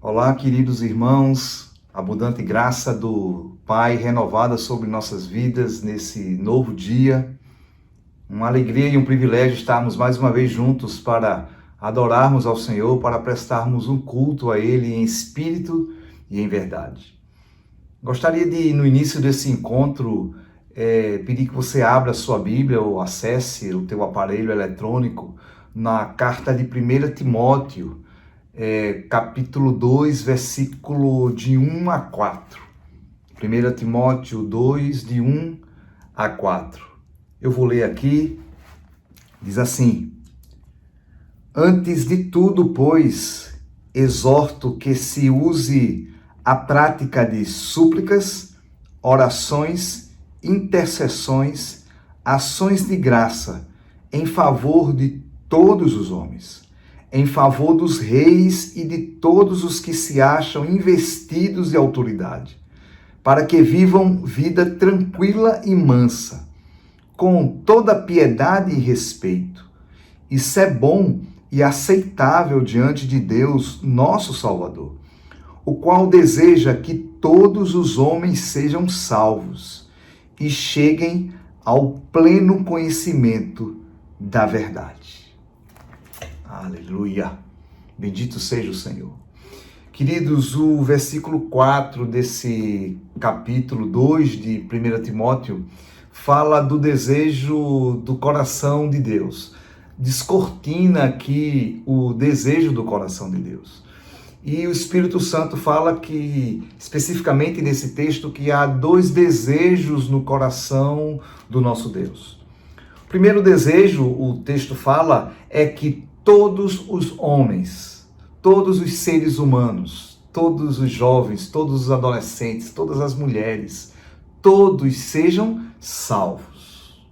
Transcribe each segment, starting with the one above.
Olá, queridos irmãos, abundante graça do Pai renovada sobre nossas vidas nesse novo dia. Uma alegria e um privilégio estarmos mais uma vez juntos para adorarmos ao Senhor, para prestarmos um culto a Ele em espírito e em verdade. Gostaria de, no início desse encontro, pedir que você abra a sua Bíblia ou acesse o teu aparelho eletrônico na carta de 1 Timóteo, capítulo 2, versículo de 1 a 4. 1 Timóteo 2, de 1 a 4. Eu vou ler aqui, diz assim: Antes de tudo, pois, exorto que se use a prática de súplicas, orações, intercessões, ações de graça em favor de todos os homens, em favor dos reis e de todos os que se acham investidos de autoridade, para que vivam vida tranquila e mansa, com toda piedade e respeito. Isso é bom e aceitável diante de Deus, nosso Salvador, o qual deseja que todos os homens sejam salvos e cheguem ao pleno conhecimento da verdade. Aleluia! Bendito seja o Senhor. Queridos, o versículo 4 desse capítulo 2 de 1 Timóteo fala do desejo do coração de Deus. Descortina aqui o desejo do coração de Deus. E o Espírito Santo fala que, especificamente nesse texto, que há dois desejos no coração do nosso Deus. O primeiro desejo, o texto fala, é que todos os homens, todos os seres humanos, todos os jovens, todos os adolescentes, todas as mulheres, todos sejam salvos.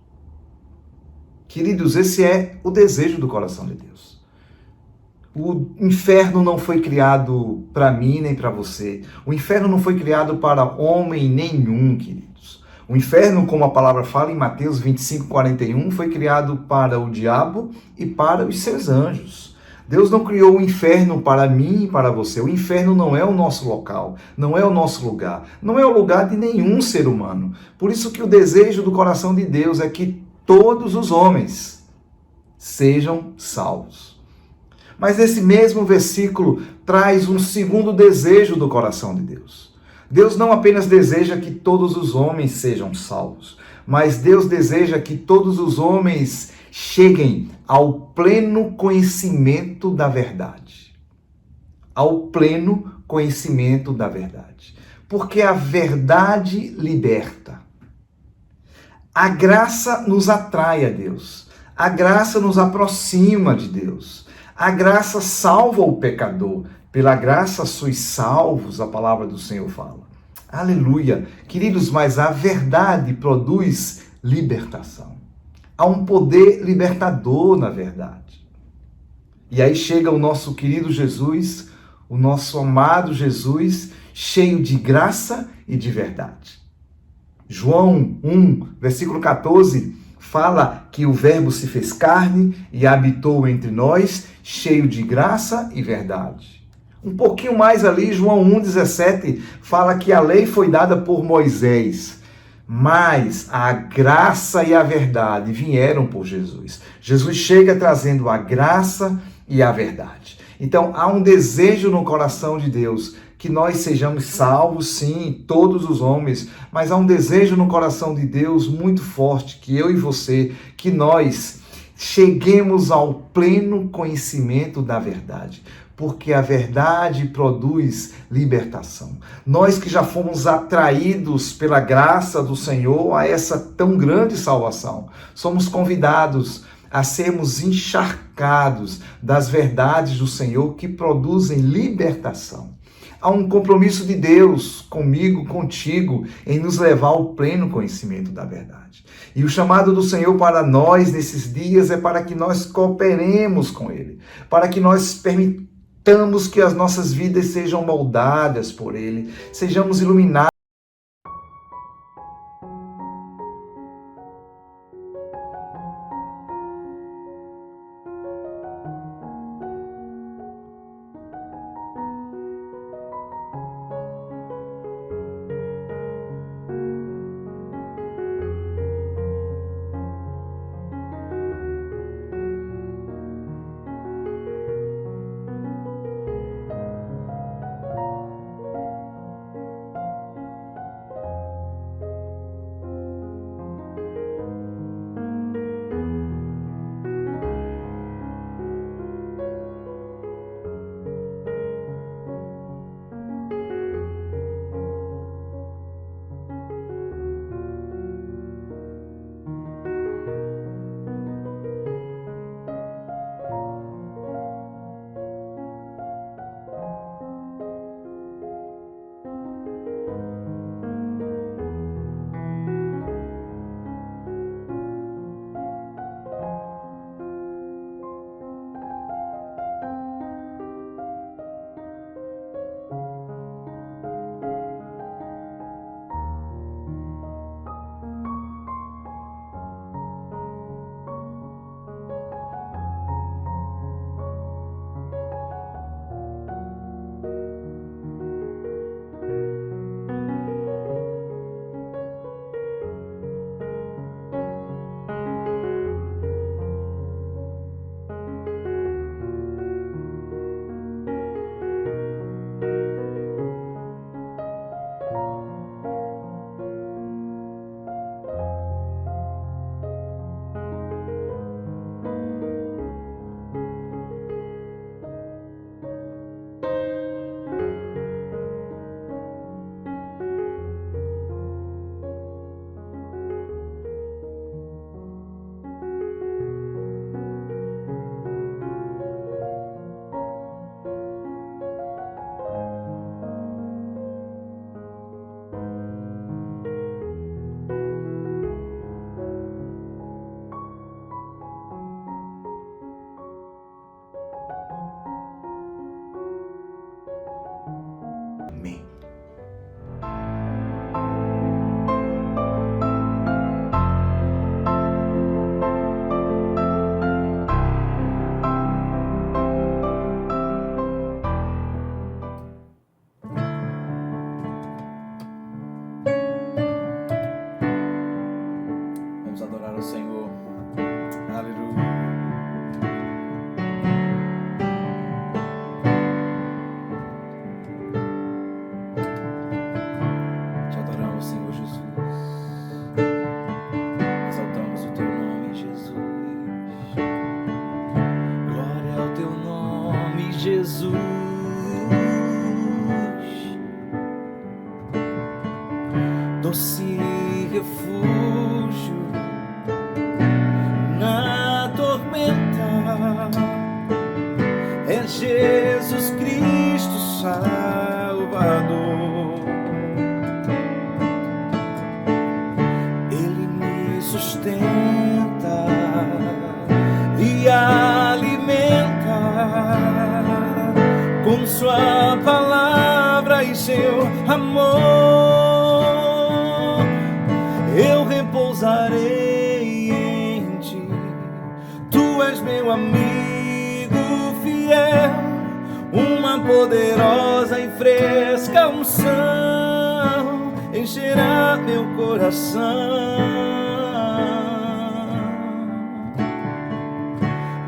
Queridos, esse é o desejo do coração de Deus. O inferno não foi criado para mim nem para você. O inferno não foi criado para homem nenhum, queridos. O inferno, como a palavra fala em Mateus 25:41, foi criado para o diabo e para os seus anjos. Deus não criou o inferno para mim e para você. O inferno não é o nosso local, não é o nosso lugar, não é o lugar de nenhum ser humano. Por isso que o desejo do coração de Deus é que todos os homens sejam salvos. Mas esse mesmo versículo traz um segundo desejo do coração de Deus. Deus não apenas deseja que todos os homens sejam salvos, mas Deus deseja que todos os homens cheguem ao pleno conhecimento da verdade. Ao pleno conhecimento da verdade. Porque a verdade liberta. A graça nos atrai a Deus. A graça nos aproxima de Deus. A graça salva o pecador. Pela graça sois salvos, a palavra do Senhor fala. Aleluia. Queridos, mas a verdade produz libertação. Há um poder libertador na verdade. E aí chega o nosso querido Jesus, o nosso amado Jesus, cheio de graça e de verdade. João 1, versículo 14, fala que o Verbo se fez carne e habitou entre nós, cheio de graça e verdade. Um pouquinho mais ali, João 1,17, fala que a lei foi dada por Moisés, mas a graça e a verdade vieram por Jesus. Jesus chega trazendo a graça e a verdade. Então, há um desejo no coração de Deus que nós sejamos salvos, sim, todos os homens, mas há um desejo no coração de Deus muito forte, que eu e você, que nós cheguemos ao pleno conhecimento da verdade, porque a verdade produz libertação. Nós que já fomos atraídos pela graça do Senhor a essa tão grande salvação, somos convidados a sermos encharcados das verdades do Senhor que produzem libertação. Há um compromisso de Deus comigo, contigo, em nos levar ao pleno conhecimento da verdade. E o chamado do Senhor para nós nesses dias é para que nós cooperemos com Ele, para que nós permitamos que as nossas vidas sejam moldadas por Ele, sejamos iluminados. Amém. Vamos adorar o Senhor. Aleluia. Te adoramos, Senhor Jesus. Exaltamos o teu nome, Jesus. Glória ao teu nome, Jesus. Doce refúgio na tormenta, é Jesus Cristo Salvador. Ele me sustenta e alimenta com sua palavra e seu amor. Eu repousarei em ti, tu és meu amigo fiel, uma poderosa e fresca unção encherá meu coração.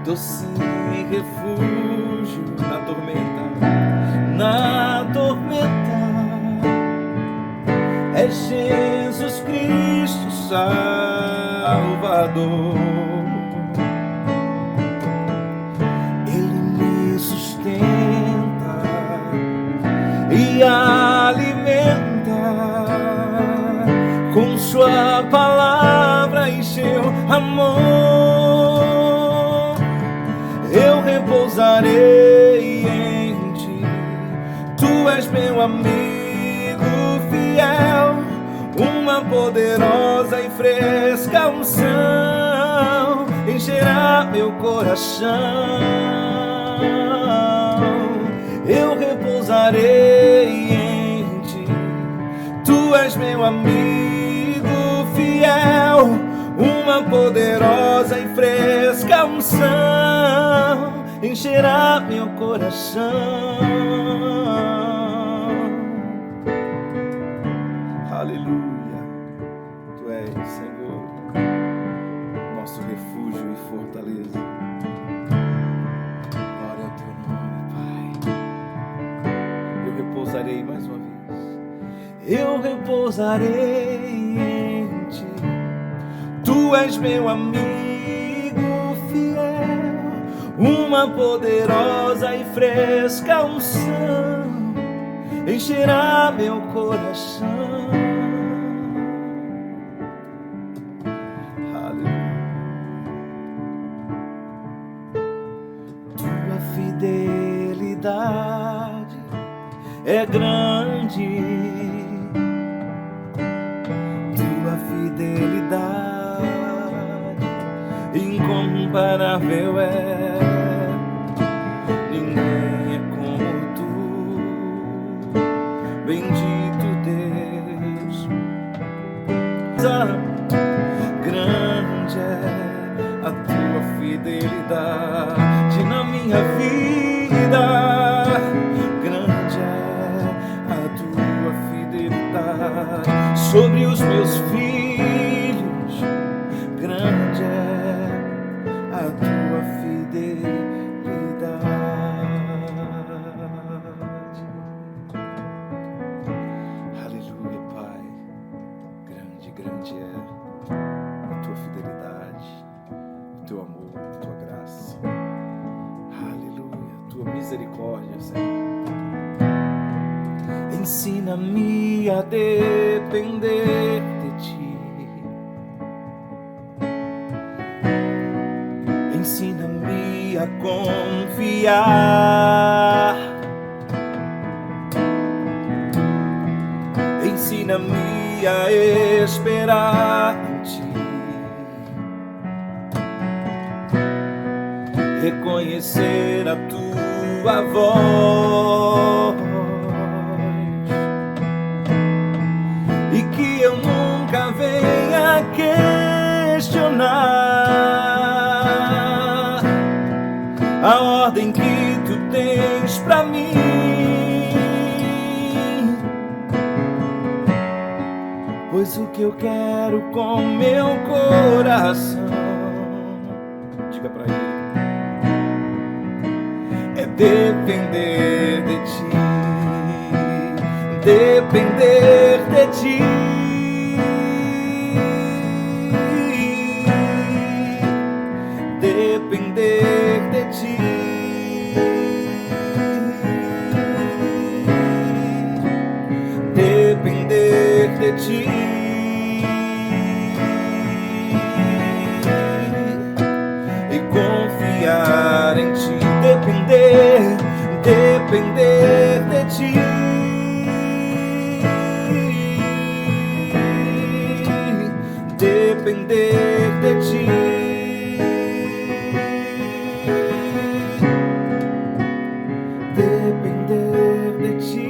Doce refúgio na tormenta, é Jesus Cristo Salvador. Ele me sustenta e alimenta com sua palavra e seu amor. Eu repousarei em ti, tu és meu amigo fiel, uma poderosa e fresca unção encherá meu coração. Eu repousarei em ti, tu és meu amigo fiel, uma poderosa e fresca unção encherá meu coração. Aleluia, tu és, Senhor, nosso refúgio e fortaleza. Glória ao teu nome, Pai. Eu repousarei mais uma vez. Eu repousarei em ti, tu és meu amigo fiel, uma poderosa e fresca unção encherá meu coração. Tua fidelidade é grande, tua fidelidade incomparável é. Ninguém é como tu, bendito Deus. Grande é a tua fidelidade na minha vida. Grande é a tua fidelidade sobre os meus filhos. Grande é a tua fidelidade. Aleluia, Pai. Grande é a tua fidelidade, o teu amor, a tua graça. Aleluia, tua misericórdia, Senhor. Ensina-me a depender de ti. Ensina-me a confiar. Ensina-me a esperar em ti. Reconhecer a tua voz Pois o que eu quero com meu coração, diga pra ele, é depender de ti, depender de ti, depender de ti, depender de ti. E confiar em ti, depender de ti, depender de ti, depender de ti,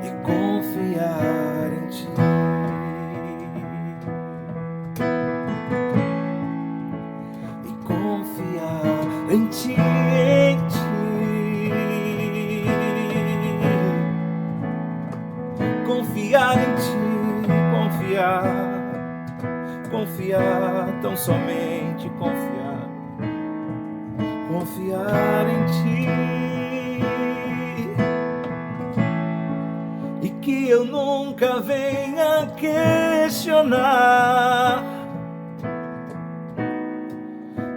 e confiar em ti. Em ti, confiar em ti, confiar, tão somente confiar em ti, e que eu nunca venha questionar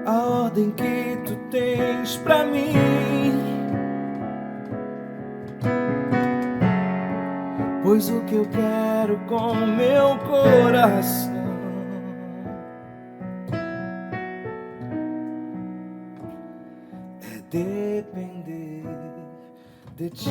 a ordem que tu tens pra mim, pois o que eu quero com meu coração é depender de ti.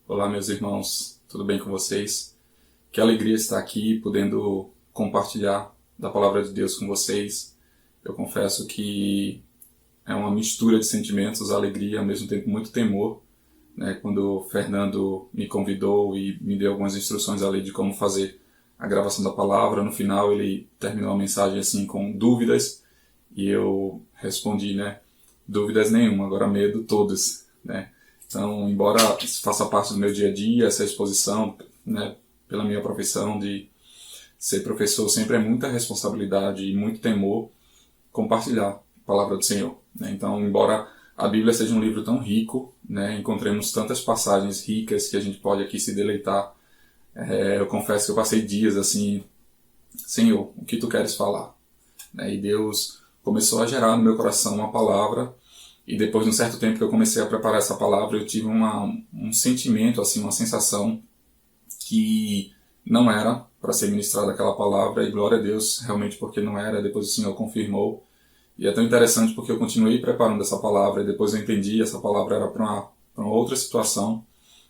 Olá, meus irmãos, tudo bem com vocês? Que alegria estar aqui, podendo compartilhar da Palavra de Deus com vocês. Eu confesso que é uma mistura de sentimentos, alegria, ao mesmo tempo muito temor, né? Quando o Fernando me convidou e me deu algumas instruções ali de como fazer a gravação da palavra, no final ele terminou a mensagem assim com dúvidas, e eu respondi, né? Dúvidas nenhuma, agora medo todas, né? Então, embora faça parte do meu dia a dia, essa exposição, né, pela minha profissão de ser professor, sempre é muita responsabilidade e muito temor compartilhar a palavra do Senhor, né? Então, embora a Bíblia seja um livro tão rico, né, encontremos tantas passagens ricas que a gente pode aqui se deleitar, eu confesso que eu passei dias assim, Senhor, o que tu queres falar? Né? E Deus começou a gerar no meu coração uma palavra. E depois de um certo tempo que eu comecei a preparar essa palavra, eu tive um sentimento, assim, uma sensação que não era para ser ministrada aquela palavra, e glória a Deus, realmente, porque não era. Depois o Senhor confirmou. E é tão interessante porque eu continuei preparando essa palavra, e depois eu entendi, essa palavra era para uma outra situação,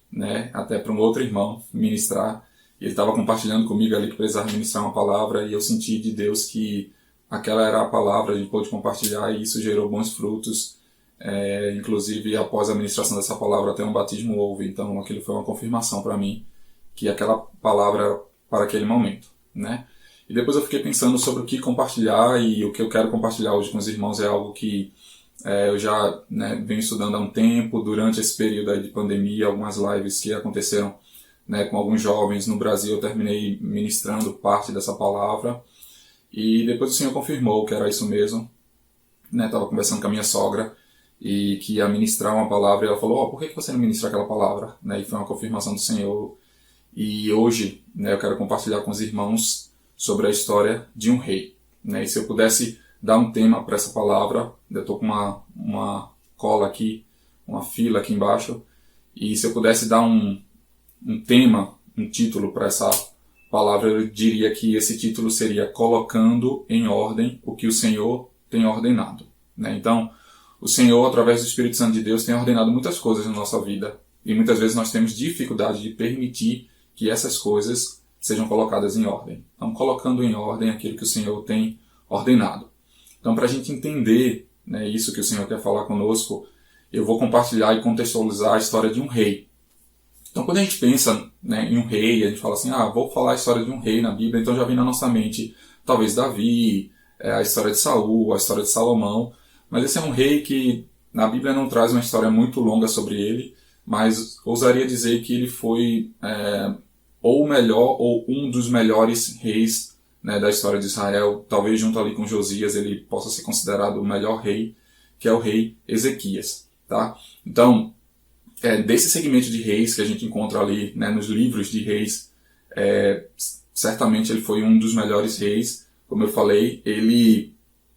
né? Até para um outro irmão ministrar. E ele estava compartilhando comigo ali que precisava ministrar uma palavra, e eu senti de Deus que aquela era a palavra, a gente pôde compartilhar, e isso gerou bons frutos. Inclusive, após a ministração dessa palavra, até um batismo houve. Então, aquilo foi uma confirmação para mim que aquela palavra era para aquele momento, né? E depois eu fiquei pensando sobre o que compartilhar, e o que eu quero compartilhar hoje com os irmãos é algo que eu já, né, venho estudando há um tempo. Durante esse período aí de pandemia, algumas lives que aconteceram, né, com alguns jovens no Brasil, eu terminei ministrando parte dessa palavra, e depois o Senhor confirmou que era isso mesmo, né? Estava conversando com a minha sogra, e que ia ministrar uma palavra, e ela falou, por que você não ministra aquela palavra? Né? E foi uma confirmação do Senhor. E hoje, né, eu quero compartilhar com os irmãos sobre a história de um rei, né? E se eu pudesse dar um tema para essa palavra, eu estou com uma cola aqui, uma fila aqui embaixo, e se eu pudesse dar um tema, um título para essa palavra, eu diria que esse título seria Colocando em Ordem o que o Senhor tem ordenado, né? Então, o Senhor, através do Espírito Santo de Deus, tem ordenado muitas coisas na nossa vida. E muitas vezes nós temos dificuldade de permitir que essas coisas sejam colocadas em ordem. Então, colocando em ordem aquilo que o Senhor tem ordenado. Então, para a gente entender, né, isso que o Senhor quer falar conosco, eu vou compartilhar e contextualizar a história de um rei. Então, quando a gente pensa, né, em um rei, a gente fala assim, vou falar a história de um rei na Bíblia, então já vem na nossa mente, talvez Davi, a história de Saul, a história de Salomão. Mas esse é um rei que na Bíblia não traz uma história muito longa sobre ele, mas ousaria dizer que ele foi ou o melhor ou um dos melhores reis, né, da história de Israel. Talvez junto ali com Josias ele possa ser considerado o melhor rei, que é o rei Ezequias. Tá? Então, desse segmento de reis que a gente encontra ali, né, nos livros de reis, certamente ele foi um dos melhores reis. Como eu falei, ele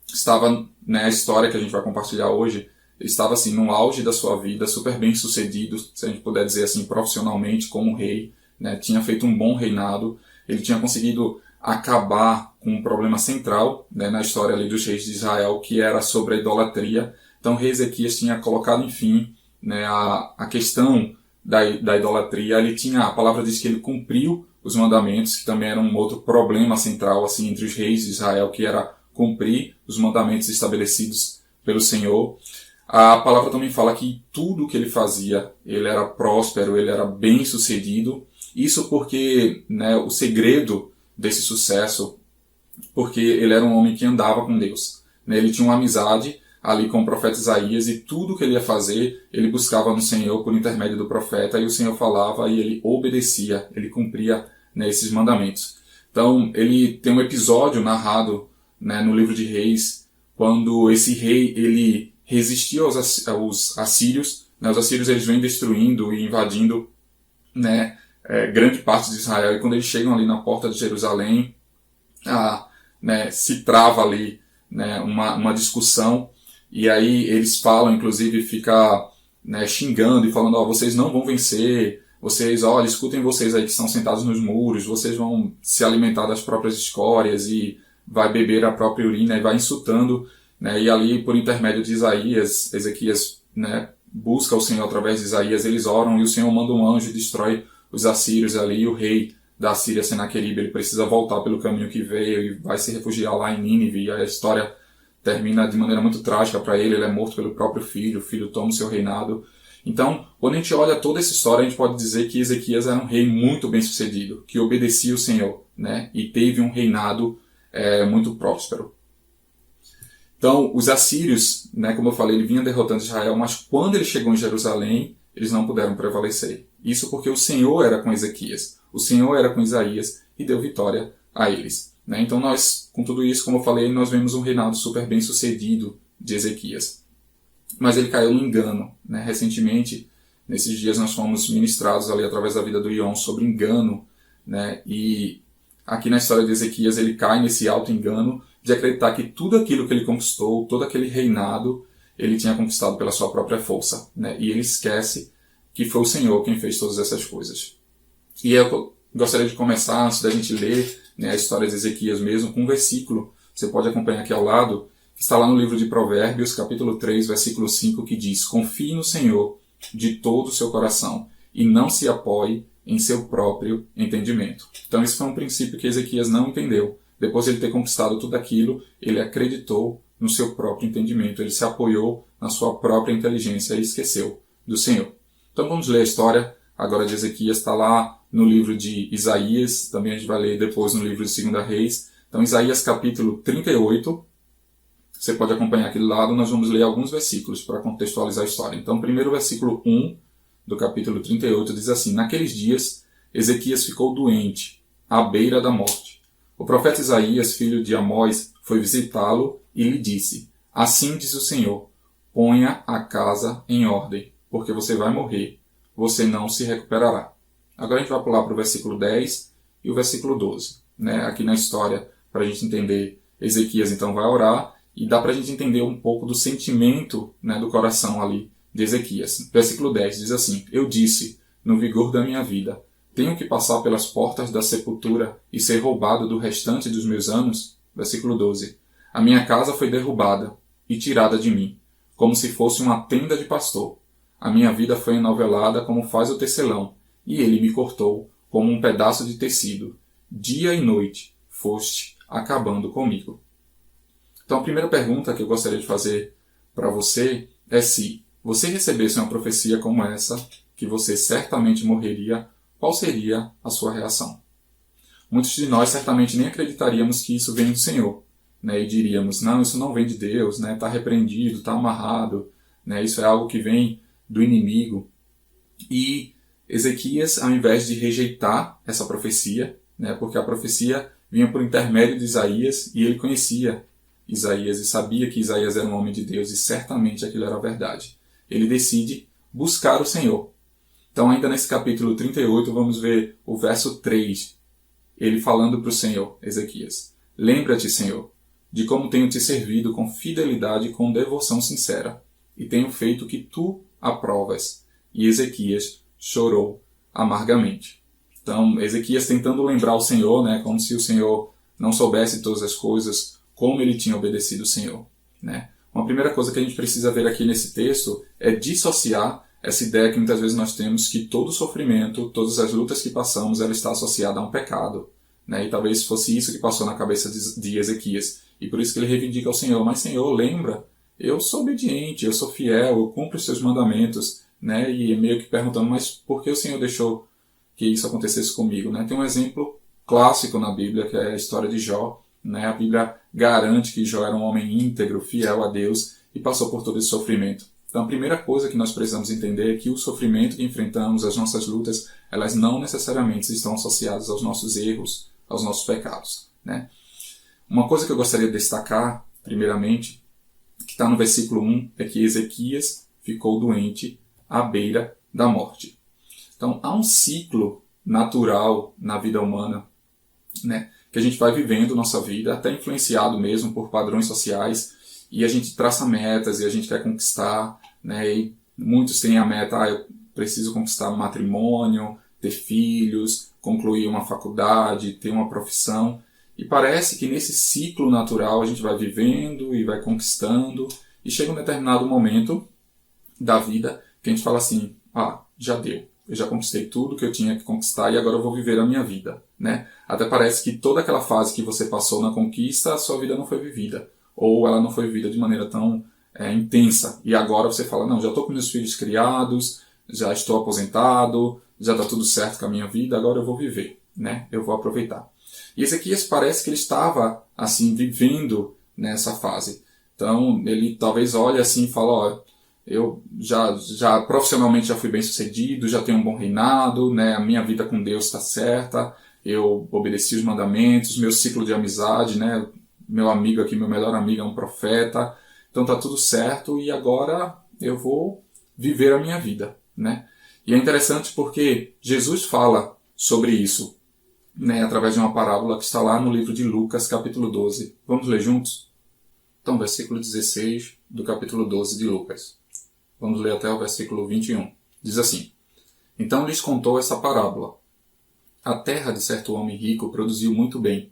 estava, né, a história que a gente vai compartilhar hoje, ele estava assim, no auge da sua vida, super bem sucedido, se a gente puder dizer assim, profissionalmente como rei, né, tinha feito um bom reinado, ele tinha conseguido acabar com um problema central, né, na história ali dos reis de Israel, que era sobre a idolatria. Então o rei Ezequias tinha colocado, enfim, né, a questão da idolatria. Ele tinha, a palavra diz que ele cumpriu os mandamentos, que também era um outro problema central assim, entre os reis de Israel, que era cumprir os mandamentos estabelecidos pelo Senhor. A palavra também fala que tudo que ele fazia, ele era próspero, ele era bem sucedido. Isso porque, né, o segredo desse sucesso, porque ele era um homem que andava com Deus, né? Ele tinha uma amizade ali com o profeta Isaías, e tudo que ele ia fazer, ele buscava no Senhor por intermédio do profeta, e o Senhor falava e ele obedecia, ele cumpria, né, esses mandamentos. Então, ele tem um episódio narrado, né, no livro de Reis, quando esse rei ele resistia aos assírios, né? Os assírios eles vêm destruindo e invadindo, né, grande parte de Israel, e quando eles chegam ali na porta de Jerusalém, né, se trava ali, né, uma discussão, e aí eles falam, inclusive fica, né, xingando e falando, vocês não vão vencer, vocês, olha, escutem vocês aí que estão sentados nos muros, vocês vão se alimentar das próprias escórias e vai beber a própria urina, e vai insultando, né, e ali por intermédio de Isaías, Ezequias, né, busca o Senhor através de Isaías, eles oram e o Senhor manda um anjo e destrói os assírios ali, e o rei da Síria, Senaqueribe, ele precisa voltar pelo caminho que veio e vai se refugiar lá em Nínive, e a história termina de maneira muito trágica para ele, ele é morto pelo próprio filho, o filho toma o seu reinado. Então, quando a gente olha toda essa história, a gente pode dizer que Ezequias era um rei muito bem sucedido, que obedecia o Senhor, né, e teve um reinado muito próspero. Então, os assírios, né, como eu falei, ele vinha derrotando Israel, mas quando ele chegou em Jerusalém, eles não puderam prevalecer. Isso porque o Senhor era com Ezequias, o Senhor era com Isaías e deu vitória a eles, né? Então nós, com tudo isso, como eu falei, nós vemos um reinado super bem sucedido de Ezequias. Mas ele caiu no engano, né? Recentemente, nesses dias, nós fomos ministrados ali através da vida do Ion sobre engano, né? E aqui na história de Ezequias ele cai nesse alto engano de acreditar que tudo aquilo que ele conquistou, todo aquele reinado, ele tinha conquistado pela sua própria força, né? E ele esquece que foi o Senhor quem fez todas essas coisas. E eu gostaria de começar, antes da gente ler, né, a história de Ezequias mesmo, com um versículo, você pode acompanhar aqui ao lado, que está lá no livro de Provérbios, capítulo 3, versículo 5, que diz: confie no Senhor de todo o seu coração e não se apoie em seu próprio entendimento. Então esse foi um princípio que Ezequias não entendeu. Depois de ele ter conquistado tudo aquilo, ele acreditou no seu próprio entendimento, ele se apoiou na sua própria inteligência e esqueceu do Senhor. Então vamos ler a história agora de Ezequias, está lá no livro de Isaías, também a gente vai ler depois no livro de 2 Reis. Então Isaías capítulo 38, você pode acompanhar aqui do lado, nós vamos ler alguns versículos para contextualizar a história. Então, primeiro versículo 1 do capítulo 38 diz assim: naqueles dias Ezequias ficou doente, à beira da morte. O profeta Isaías, filho de Amós, foi visitá-lo e lhe disse: assim diz o Senhor, ponha a casa em ordem, porque você vai morrer, você não se recuperará. Agora a gente vai pular para o versículo 10 e o versículo 12. Né? Aqui na história, para a gente entender, Ezequias então vai orar e dá para a gente entender um pouco do sentimento, né, do coração ali de Ezequias. Versículo 10 diz assim: eu disse, no vigor da minha vida, tenho que passar pelas portas da sepultura e ser roubado do restante dos meus anos? Versículo 12. A minha casa foi derrubada e tirada de mim. como se fosse uma tenda de pastor. A minha vida foi enovelada como faz o tecelão, e ele me cortou como um pedaço de tecido. Dia e noite foste acabando comigo. Então a primeira pergunta que eu gostaria de fazer para você é se você recebesse uma profecia como essa, que você certamente morreria, qual seria a sua reação? Muitos de nós certamente nem acreditaríamos que isso vem do Senhor, né? E diríamos, não, isso não vem de Deus, né? Está repreendido, está amarrado, né? Isso é algo que vem do inimigo. E Ezequias, ao invés de rejeitar essa profecia, né? Porque a profecia vinha por intermédio de Isaías e ele conhecia Isaías e sabia que Isaías era um homem de Deus e certamente aquilo era verdade. Ele decide buscar o Senhor. Então, ainda nesse capítulo 38, vamos ver o verso 3, ele falando para o Senhor, Ezequias: Lembra-te, Senhor, de como tenho te servido com fidelidade e com devoção sincera, e tenho feito o que tu aprovas. E Ezequias chorou amargamente. Então, Ezequias tentando lembrar o Senhor, né, como se o Senhor não soubesse todas as coisas, como ele tinha obedecido o Senhor, né? Uma primeira coisa que a gente precisa ver aqui nesse texto é dissociar essa ideia que muitas vezes nós temos que todo sofrimento, todas as lutas que passamos, ela está associada a um pecado, né? E talvez fosse isso que passou na cabeça de Ezequias. E por isso que ele reivindica ao Senhor: mas Senhor, lembra, eu sou obediente, eu sou fiel, eu cumpro os seus mandamentos, né? E meio que perguntando, mas por que o Senhor deixou que isso acontecesse comigo, né? Tem um exemplo clássico na Bíblia, que é a história de Jó, né? A Bíblia garante que Jó era um homem íntegro, fiel a Deus e passou por todo esse sofrimento. Então a primeira coisa que nós precisamos entender é que o sofrimento que enfrentamos, as nossas lutas, elas não necessariamente estão associadas aos nossos erros, aos nossos pecados, né? Uma coisa que eu gostaria de destacar, primeiramente, que está no versículo 1, é que Ezequias ficou doente à beira da morte. Então há um ciclo natural na vida humana, né, que a gente vai vivendo nossa vida, até influenciado mesmo por padrões sociais, e a gente traça metas e a gente quer conquistar, né, e muitos têm a meta: eu preciso conquistar um matrimônio, ter filhos, concluir uma faculdade, ter uma profissão, e parece que nesse ciclo natural a gente vai vivendo e vai conquistando, e chega um determinado momento da vida que a gente fala assim: já deu. Eu já conquistei tudo que eu tinha que conquistar e agora eu vou viver a minha vida, né? Até parece que toda aquela fase que você passou na conquista, a sua vida não foi vivida. Ou ela não foi vivida de maneira tão intensa. E agora você fala: não, já estou com meus filhos criados, já estou aposentado, já está tudo certo com a minha vida, agora eu vou viver, né? Eu vou aproveitar. E Ezequias parece que ele estava, assim, vivendo nessa fase. Então, ele talvez olhe assim e fala: eu já profissionalmente já fui bem sucedido, já tenho um bom reinado, né? A minha vida com Deus está certa, eu obedeci os mandamentos, meu ciclo de amizade, né? Meu amigo aqui, meu melhor amigo é um profeta, então está tudo certo e agora eu vou viver a minha vida, né? E é interessante porque Jesus fala sobre isso, né? Através de uma parábola que está lá no livro de Lucas, capítulo 12. Vamos ler juntos? Então, versículo 16 do capítulo 12 de Lucas. Vamos ler até o versículo 21. Diz assim: Então lhes contou essa parábola. A terra de certo homem rico produziu muito bem.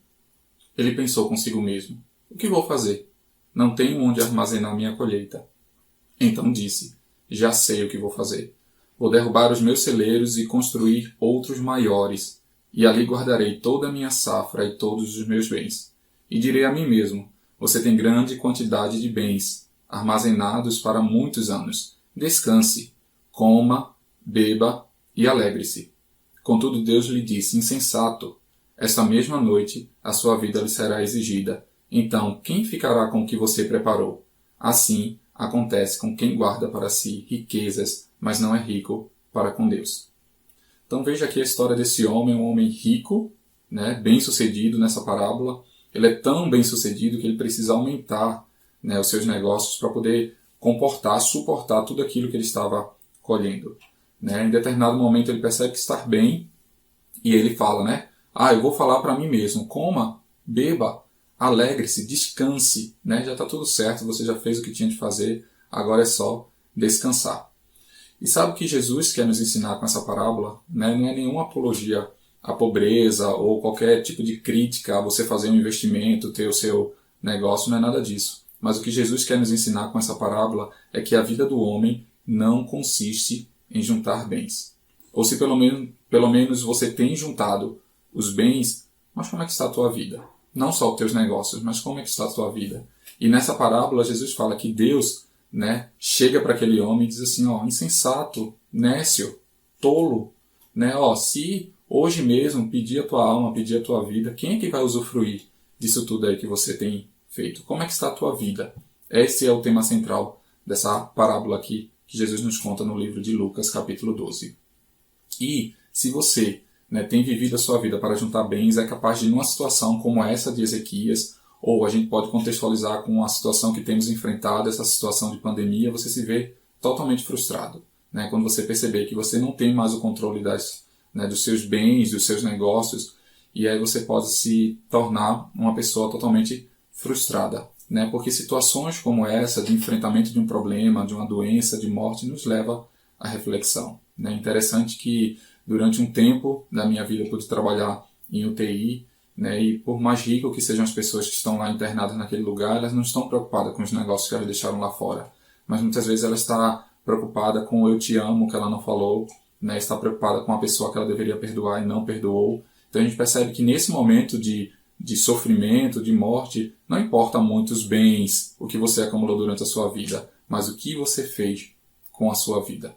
Ele pensou consigo mesmo: o que vou fazer? Não tenho onde armazenar minha colheita. Então disse: já sei o que vou fazer. Vou derrubar os meus celeiros e construir outros maiores, e ali guardarei toda a minha safra e todos os meus bens. E direi a mim mesmo: você tem grande quantidade de bens, armazenados para muitos anos. Descanse, coma, beba e alegre-se. Contudo Deus lhe disse: insensato, esta mesma noite a sua vida lhe será exigida. Então quem ficará com o que você preparou? Assim acontece com quem guarda para si riquezas, mas não é rico para com Deus. Então veja aqui a história desse homem, um homem rico, né, bem sucedido nessa parábola. Ele é tão bem sucedido que ele precisa aumentar, né, os seus negócios para poder suportar tudo aquilo que ele estava colhendo, né? Em determinado momento ele percebe que está bem e ele fala, né? Eu vou falar para mim mesmo: coma, beba, alegre-se, descanse, né? Já está tudo certo, você já fez o que tinha de fazer, agora é só descansar. E sabe o que Jesus quer nos ensinar com essa parábola? Né? Não é nenhuma apologia à pobreza ou qualquer tipo de crítica a você fazer um investimento, ter o seu negócio, não é nada disso. Mas o que Jesus quer nos ensinar com essa parábola é que a vida do homem não consiste em juntar bens. Ou se pelo menos você tem juntado os bens, mas como é que está a tua vida? Não só os teus negócios, mas como é que está a tua vida? E nessa parábola Jesus fala que Deus, né, chega para aquele homem e diz assim, insensato, nécio, tolo, né, se hoje mesmo pedir a tua alma, pedir a tua vida, quem é que vai usufruir disso tudo aí que você tem feito? Como é que está a tua vida? Esse é o tema central dessa parábola aqui que Jesus nos conta no livro de Lucas, capítulo 12. E se você, né, tem vivido a sua vida para juntar bens, é capaz de, numa situação como essa de Ezequias, ou a gente pode contextualizar com a situação que temos enfrentado, essa situação de pandemia, você se vê totalmente frustrado. Né? Quando você perceber que você não tem mais o controle dos seus bens, dos seus negócios, e aí você pode se tornar uma pessoa totalmente frustrada. Né? Porque situações como essa, de enfrentamento de um problema, de uma doença, de morte, nos leva à reflexão. É interessante que durante um tempo da minha vida eu pude trabalhar em UTI, né, e por mais rico que sejam as pessoas que estão lá internadas naquele lugar, elas não estão preocupadas com os negócios que elas deixaram lá fora. Mas muitas vezes ela está preocupada com o eu te amo, que ela não falou, né, está preocupada com a pessoa que ela deveria perdoar e não perdoou. Então a gente percebe que nesse momento de sofrimento, de morte, não importa muito os bens, o que você acumulou durante a sua vida, mas o que você fez com a sua vida.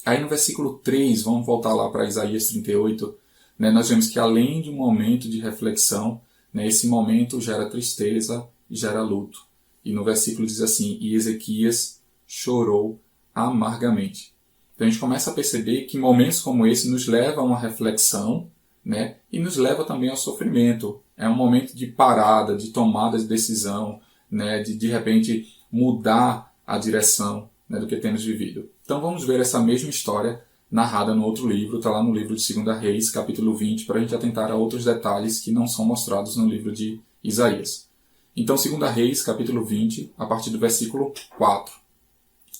Aí no versículo 3, vamos voltar lá para Isaías 38, né, nós vemos que além de um momento de reflexão, né, esse momento gera tristeza e gera luto. E no versículo diz assim, e Ezequias chorou amargamente. Então a gente começa a perceber que momentos como esse nos levam a uma reflexão, né, e nos leva também ao sofrimento. É um momento de parada, de tomada de decisão, né, de repente mudar a direção, né, do que temos vivido. Então vamos ver essa mesma história narrada no outro livro, está lá no livro de 2 Reis, capítulo 20, para a gente atentar a outros detalhes que não são mostrados no livro de Isaías. Então 2 Reis, capítulo 20, a partir do versículo 4.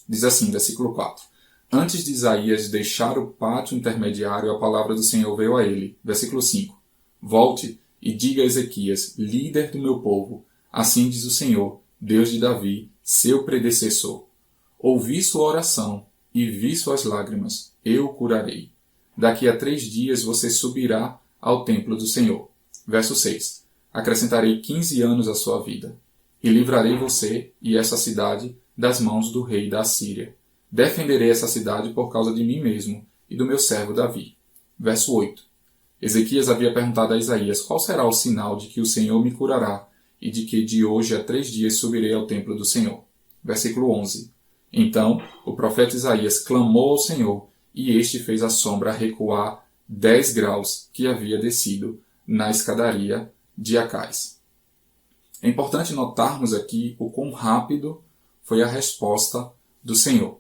Diz assim, versículo 4. Antes de Isaías deixar o pátio intermediário, a palavra do Senhor veio a ele. Versículo 5. Volte e diga a Ezequias, líder do meu povo, assim diz o Senhor, Deus de Davi, seu predecessor. Ouvi sua oração e vi suas lágrimas, eu o curarei. Daqui a 3 dias você subirá ao templo do Senhor. Verso 6. Acrescentarei 15 anos à sua vida, e livrarei você e essa cidade das mãos do rei da Assíria. Defenderei essa cidade por causa de mim mesmo e do meu servo Davi. Verso 8. Ezequias havia perguntado a Isaías, qual será o sinal de que o Senhor me curará e de que de hoje a 3 dias subirei ao templo do Senhor? Versículo 11. Então o profeta Isaías clamou ao Senhor, e este fez a sombra recuar 10 graus que havia descido na escadaria de Acais. É importante notarmos aqui o quão rápido foi a resposta do Senhor.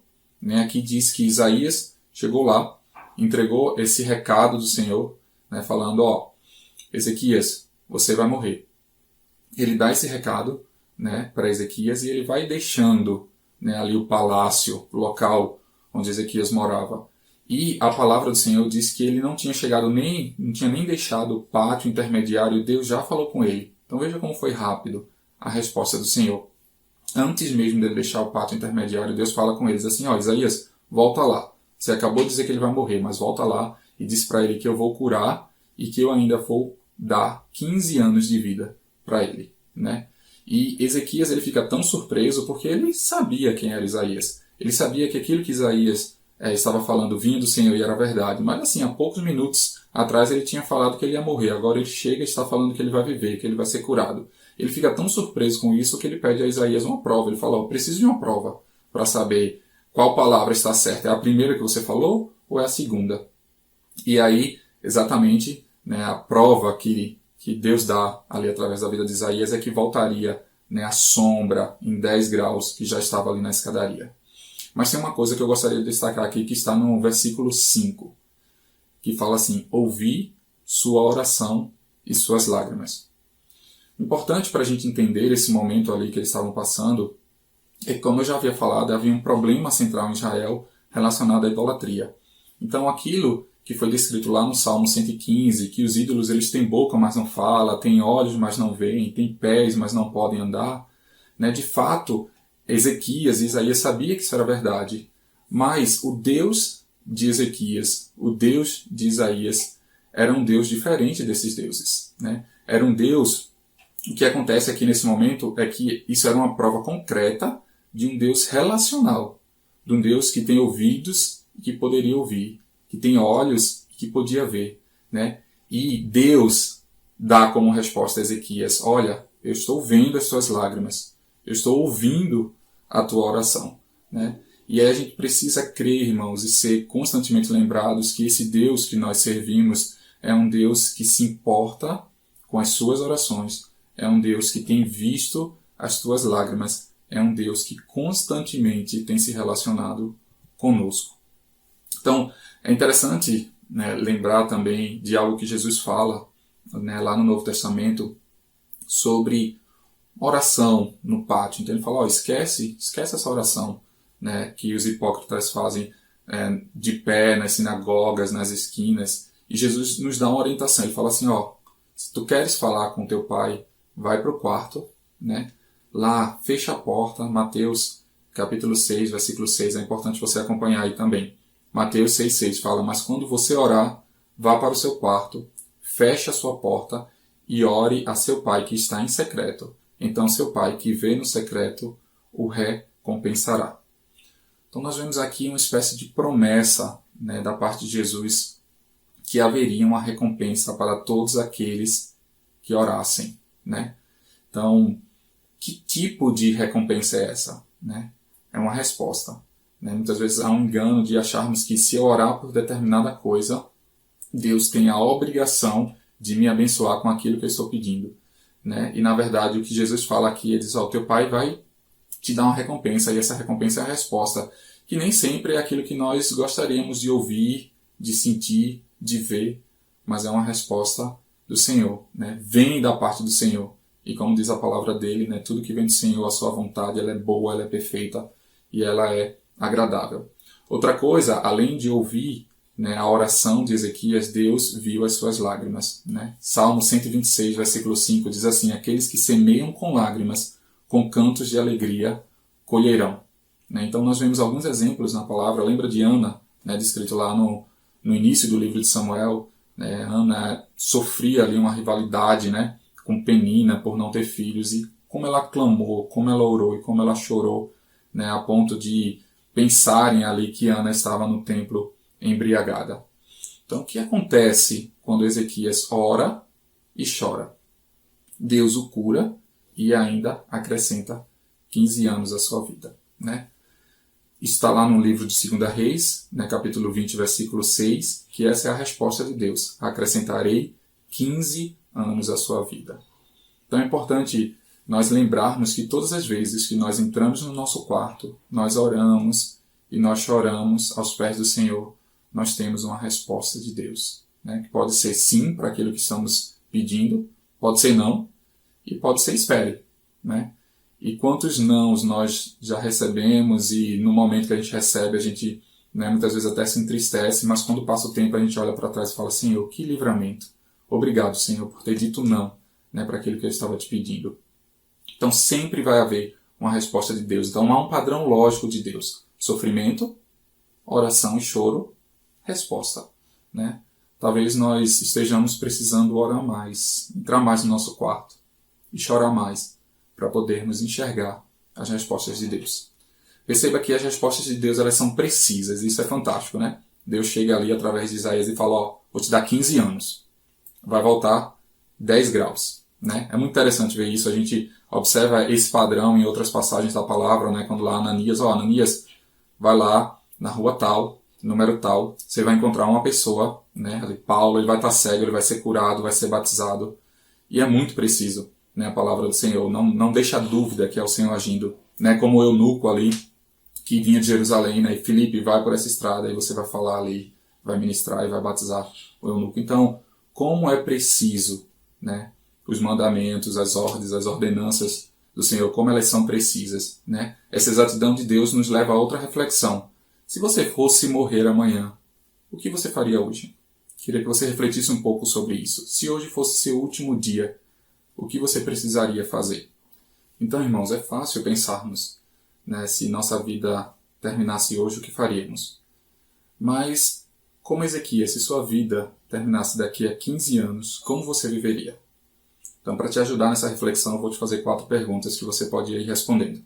Aqui diz que Isaías chegou lá, entregou esse recado do Senhor, falando, Ezequias, você vai morrer. Ele dá esse recado, para Ezequias e ele vai deixando ali o palácio, o local onde Ezequias morava. E a palavra do Senhor diz que ele não tinha nem deixado o pátio intermediário, e Deus já falou com ele. Então veja como foi rápido a resposta do Senhor. Antes mesmo dele deixar o pátio intermediário, Deus fala com eles assim, Isaías, volta lá. Você acabou de dizer que ele vai morrer, mas volta lá e diz para ele que eu vou curar e que eu ainda vou dar 15 anos de vida para ele, E Ezequias ele fica tão surpreso porque ele sabia quem era Isaías. Ele sabia que aquilo que Isaías estava falando vinha do Senhor e era verdade. Mas assim, há poucos minutos atrás ele tinha falado que ele ia morrer. Agora ele chega e está falando que ele vai viver, que ele vai ser curado. Ele fica tão surpreso com isso que ele pede a Isaías uma prova. Ele fala, preciso de uma prova para saber qual palavra está certa. É a primeira que você falou ou é a segunda? E aí, exatamente, a prova que Deus dá ali através da vida de Isaías é que voltaria a sombra em 10 graus que já estava ali na escadaria. Mas tem uma coisa que eu gostaria de destacar aqui que está no versículo 5, que fala assim, ouvi sua oração e suas lágrimas. Importante para a gente entender esse momento ali que eles estavam passando é que, como eu já havia falado, havia um problema central em Israel relacionado à idolatria. Então aquilo que foi descrito lá no Salmo 115, que os ídolos eles têm boca, mas não falam, têm olhos, mas não veem, têm pés, mas não podem andar, Né? De fato, Ezequias e Isaías sabiam que isso era verdade, mas o Deus de Ezequias, o Deus de Isaías, era um Deus diferente desses deuses. Né? Era um Deus... O que acontece aqui nesse momento é que isso era uma prova concreta de um Deus relacional, de um Deus que tem ouvidos e que poderia ouvir, que tem olhos e que podia ver. Né? E Deus dá como resposta a Ezequias: olha, eu estou vendo as tuas lágrimas, eu estou ouvindo a tua oração. Né? E aí a gente precisa crer, irmãos, e ser constantemente lembrados que esse Deus que nós servimos é um Deus que se importa com as suas orações, é um Deus que tem visto as tuas lágrimas, é um Deus que constantemente tem se relacionado conosco. Então, é interessante, né, lembrar também de algo que Jesus fala, né, lá no Novo Testamento sobre oração no pátio. Então ele fala, esquece essa oração, né, que os hipócritas fazem de pé nas sinagogas, nas esquinas. E Jesus nos dá uma orientação. Ele fala assim, se tu queres falar com teu pai, vai para o quarto, né? Lá, fecha a porta. Mateus capítulo 6, versículo 6, é importante você acompanhar aí também. Mateus 6,6 fala, mas quando você orar, vá para o seu quarto, feche a sua porta e ore a seu pai que está em secreto. Então seu pai que vê no secreto o recompensará. Então nós vemos aqui uma espécie de promessa, né, da parte de Jesus que haveria uma recompensa para todos aqueles que orassem. Né? Então, que tipo de recompensa é essa? Né? É uma resposta. Né? Muitas vezes há um engano de acharmos que se eu orar por determinada coisa, Deus tem a obrigação de me abençoar com aquilo que eu estou pedindo. Né? E na verdade o que Jesus fala aqui, ele diz, o teu pai vai te dar uma recompensa, e essa recompensa é a resposta, que nem sempre é aquilo que nós gostaríamos de ouvir, de sentir, de ver, mas é uma resposta do Senhor, né? Vem da parte do Senhor. E como diz a palavra dele, né? Tudo que vem do Senhor, a sua vontade, ela é boa, ela é perfeita e ela é agradável. Outra coisa, além de ouvir, né, a oração de Ezequias, Deus viu as suas lágrimas. Né? Salmo 126, versículo 5 diz assim, aqueles que semeiam com lágrimas, com cantos de alegria, colherão. Né? Então nós vemos alguns exemplos na palavra. Lembra de Ana, né, descrito lá no início do livro de Samuel. Né? Ana sofria ali uma rivalidade, né, com Penina por não ter filhos, e como ela clamou, como ela orou e como ela chorou, né, a ponto de pensarem ali que Ana estava no templo embriagada. Então o que acontece quando Ezequias ora e chora? Deus o cura e ainda acrescenta 15 anos à sua vida. Né? Está lá no livro de 2 Reis, né, capítulo 20, versículo 6, que essa é a resposta de Deus. Acrescentarei 15 anos à sua vida. Então é importante nós lembrarmos que todas as vezes que nós entramos no nosso quarto, nós oramos e nós choramos aos pés do Senhor, nós temos uma resposta de Deus. Né, que pode ser sim para aquilo que estamos pedindo, pode ser não, e pode ser espere. Né? E quantos nãos nós já recebemos, e no momento que a gente recebe, a gente, né, muitas vezes até se entristece, mas quando passa o tempo a gente olha para trás e fala, Senhor, que livramento. Obrigado, Senhor, por ter dito não, né, para aquilo que eu estava te pedindo. Então sempre vai haver uma resposta de Deus. Então há um padrão lógico de Deus. Sofrimento, oração e choro, resposta. Né? Talvez nós estejamos precisando orar mais, entrar mais no nosso quarto e chorar mais, para podermos enxergar as respostas de Deus. Perceba que as respostas de Deus, elas são precisas, isso é fantástico, né? Deus chega ali através de Isaías e fala, vou te dar 15 anos, vai voltar 10 graus. Né? É muito interessante ver isso, a gente observa esse padrão em outras passagens da palavra, né? Quando lá Ananias, Ananias, vai lá na rua tal, número tal, você vai encontrar uma pessoa, né? Ali, Paulo, ele vai estar cego, ele vai ser curado, vai ser batizado, e é muito preciso. Né, a palavra do Senhor, não deixa dúvida que é o Senhor agindo, né, como o eunuco ali, que vinha de Jerusalém, né, e Filipe vai por essa estrada, e você vai falar ali, vai ministrar e vai batizar o eunuco. Então, como é preciso, né, os mandamentos, as ordens, as ordenanças do Senhor, como elas são precisas. Né? Essa exatidão de Deus nos leva a outra reflexão. Se você fosse morrer amanhã, o que você faria hoje? Queria que você refletisse um pouco sobre isso. Se hoje fosse seu último dia, o que você precisaria fazer? Então, irmãos, é fácil pensarmos, né, se nossa vida terminasse hoje, o que faríamos? Mas, como Ezequias, se sua vida terminasse daqui a 15 anos, como você viveria? Então, para te ajudar nessa reflexão, eu vou te fazer 4 perguntas que você pode ir respondendo.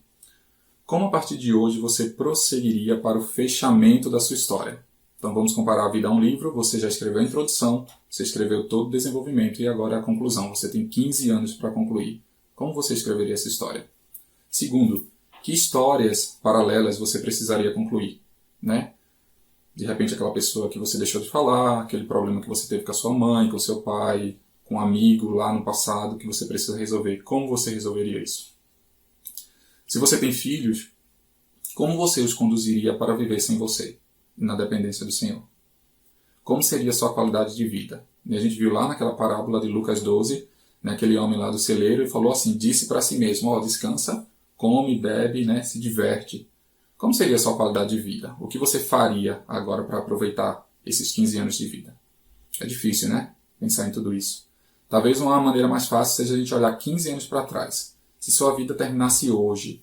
Como a partir de hoje você prosseguiria para o fechamento da sua história? Então vamos comparar a vida a um livro, você já escreveu a introdução, você escreveu todo o desenvolvimento e agora a conclusão. Você tem 15 anos para concluir. Como você escreveria essa história? Segundo, que histórias paralelas você precisaria concluir? Né? De repente aquela pessoa que você deixou de falar, aquele problema que você teve com a sua mãe, com o seu pai, com um amigo lá no passado que você precisa resolver. Como você resolveria isso? Se você tem filhos, como você os conduziria para viver sem você, na dependência do Senhor? Como seria a sua qualidade de vida? E a gente viu lá naquela parábola de Lucas 12, né, aquele homem lá do celeiro, e falou assim, disse para si mesmo, descansa, come, bebe, né, se diverte. Como seria a sua qualidade de vida? O que você faria agora para aproveitar esses 15 anos de vida? É difícil, né? Pensar em tudo isso. Talvez uma maneira mais fácil seja a gente olhar 15 anos para trás. Se sua vida terminasse hoje,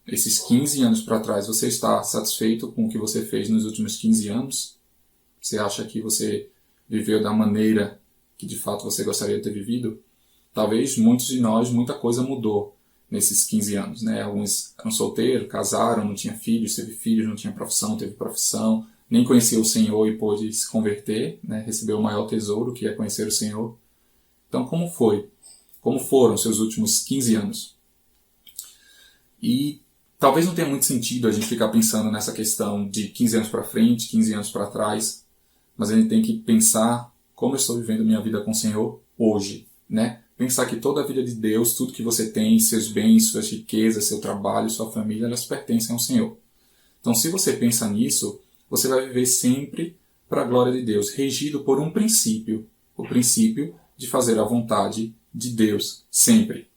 esses 15 anos para trás, você está satisfeito com o que você fez nos últimos 15 anos? Você acha que você viveu da maneira que de fato você gostaria de ter vivido? Talvez muitos de nós, muita coisa mudou nesses 15 anos, né? Alguns eram solteiros, casaram, não tinha filhos, teve filhos, não tinha profissão, teve profissão, nem conhecia o Senhor e pôde se converter, né? Recebeu o maior tesouro, que é conhecer o Senhor. Então, como foi? Como foram os seus últimos 15 anos? E talvez não tenha muito sentido a gente ficar pensando nessa questão de 15 anos para frente, 15 anos para trás, mas a gente tem que pensar como eu estou vivendo minha vida com o Senhor hoje, né? Pensar que toda a vida de Deus, tudo que você tem, seus bens, suas riquezas, seu trabalho, sua família, elas pertencem ao Senhor. Então, se você pensa nisso, você vai viver sempre para a glória de Deus, regido por um princípio, o princípio de fazer a vontade de Deus, sempre.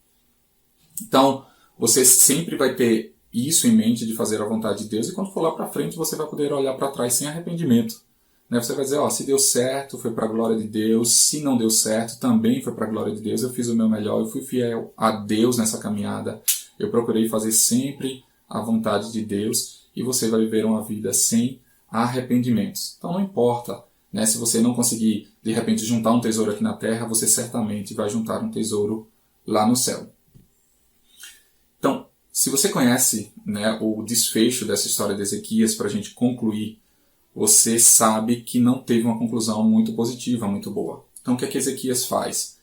Então, você sempre vai ter isso em mente de fazer a vontade de Deus, e quando for lá para frente, você vai poder olhar para trás sem arrependimento. Né? Você vai dizer, se deu certo, foi para a glória de Deus, se não deu certo, também foi para a glória de Deus, eu fiz o meu melhor, eu fui fiel a Deus nessa caminhada, eu procurei fazer sempre a vontade de Deus, e você vai viver uma vida sem arrependimentos. Então não importa, né? Se você não conseguir, de repente, juntar um tesouro aqui na terra, você certamente vai juntar um tesouro lá no céu. Então, se você conhece, né, o desfecho dessa história de Ezequias, para a gente concluir, você sabe que não teve uma conclusão muito positiva, muito boa. Então, o que é que Ezequias faz?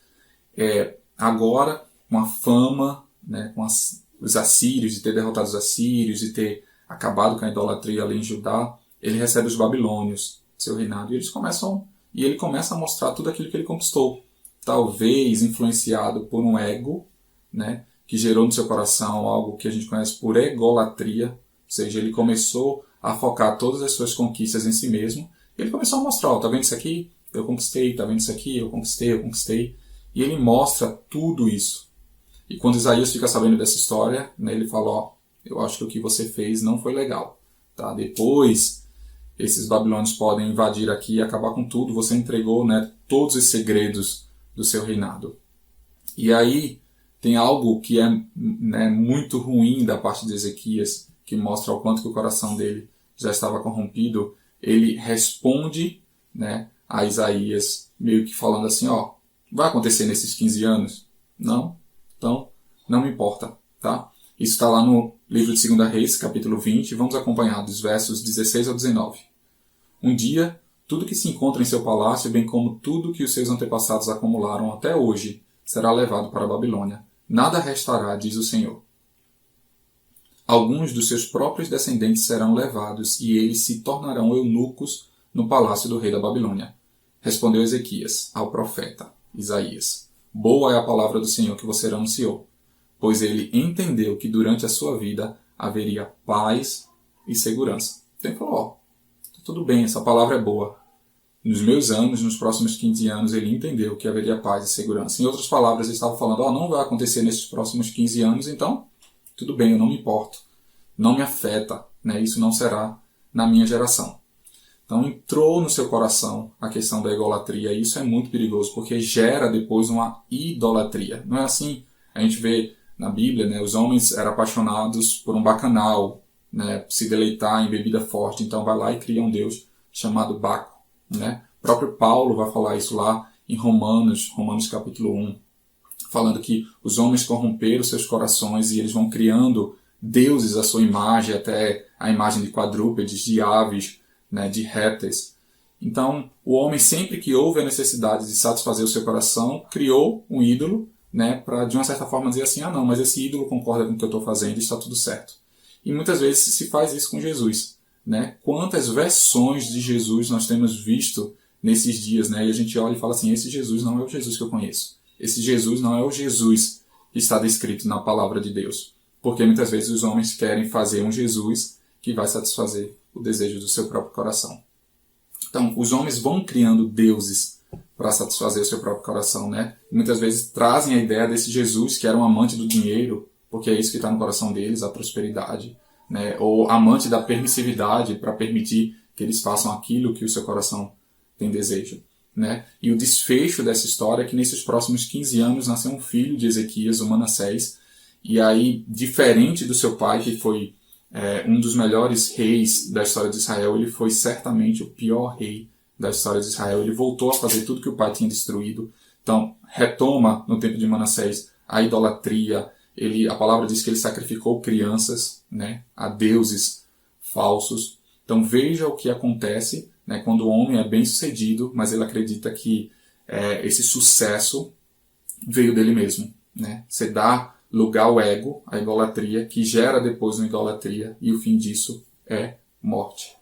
Agora, com a fama, né, com os assírios, de ter derrotado os assírios, de ter acabado com a idolatria ali em Judá, ele recebe os babilônios, seu reinado, e ele começa a mostrar tudo aquilo que ele conquistou. Talvez influenciado por um ego, né, que gerou no seu coração algo que a gente conhece por egolatria, ou seja, ele começou a focar todas as suas conquistas em si mesmo, e ele começou a mostrar, tá vendo isso aqui? Eu conquistei, tá vendo isso aqui? Eu conquistei. E ele mostra tudo isso. E quando Isaías fica sabendo dessa história, né, ele fala, eu acho que o que você fez não foi legal. Tá? Depois, esses babilônios podem invadir aqui e acabar com tudo, você entregou, né, todos os segredos do seu reinado. E aí, tem algo que é, né, muito ruim da parte de Ezequias, que mostra o quanto que o coração dele já estava corrompido. Ele responde, né, a Isaías, meio que falando assim, vai acontecer nesses 15 anos? Não? Então, não me importa, tá? Isso está lá no livro de 2 Reis, capítulo 20, vamos acompanhar dos versos 16 ao 19. Um dia, tudo que se encontra em seu palácio, bem como tudo que os seus antepassados acumularam até hoje, será levado para a Babilônia. Nada restará, diz o Senhor. Alguns dos seus próprios descendentes serão levados, e eles se tornarão eunucos no palácio do rei da Babilônia. Respondeu Ezequias ao profeta Isaías. Boa é a palavra do Senhor que você anunciou, pois ele entendeu que durante a sua vida haveria paz e segurança. Então ele falou, tudo bem, essa palavra é boa. Nos meus anos, nos próximos 15 anos, ele entendeu que haveria paz e segurança. Em outras palavras, ele estava falando, não vai acontecer nesses próximos 15 anos, então tudo bem, eu não me importo. Não me afeta, né? Isso não será na minha geração. Então entrou no seu coração a questão da egolatria, e isso é muito perigoso, porque gera depois uma idolatria. Não é assim? A gente vê na Bíblia, né, os homens eram apaixonados por um bacanal, né, se deleitar em bebida forte, então vai lá e cria um deus chamado Baco, né? O próprio Paulo vai falar isso lá em Romanos capítulo 1, falando que os homens corromperam seus corações e eles vão criando deuses à sua imagem, até a imagem de quadrúpedes, de aves, né, de répteis. Então, o homem, sempre que houve a necessidade de satisfazer o seu coração, criou um ídolo, né, para de uma certa forma dizer assim, não, mas esse ídolo concorda com o que eu estou fazendo e está tudo certo. E muitas vezes se faz isso com Jesus, né? Quantas versões de Jesus nós temos visto nesses dias, né? E a gente olha e fala assim, esse Jesus não é o Jesus que eu conheço. Esse Jesus não é o Jesus que está descrito na palavra de Deus. Porque muitas vezes os homens querem fazer um Jesus que vai satisfazer o desejo do seu próprio coração. Então, os homens vão criando deuses para satisfazer o seu próprio coração, né? E muitas vezes trazem a ideia desse Jesus que era um amante do dinheiro, porque é isso que está no coração deles, a prosperidade, né? Ou amante da permissividade, para permitir que eles façam aquilo que o seu coração tem desejo, né? E o desfecho dessa história é que nesses próximos 15 anos nasceu um filho de Ezequias, o Manassés, e aí, diferente do seu pai, que foi um dos melhores reis da história de Israel, ele foi certamente o pior rei da história de Israel. Ele voltou a fazer tudo que o pai tinha destruído. Então, retoma no tempo de Manassés a idolatria. A palavra diz que ele sacrificou crianças, né, a deuses falsos. Então, veja o que acontece, né, quando o homem é bem sucedido, mas ele acredita que esse sucesso veio dele mesmo, né? Você dá lugar ao ego, à idolatria, que gera depois uma idolatria, e o fim disso é morte.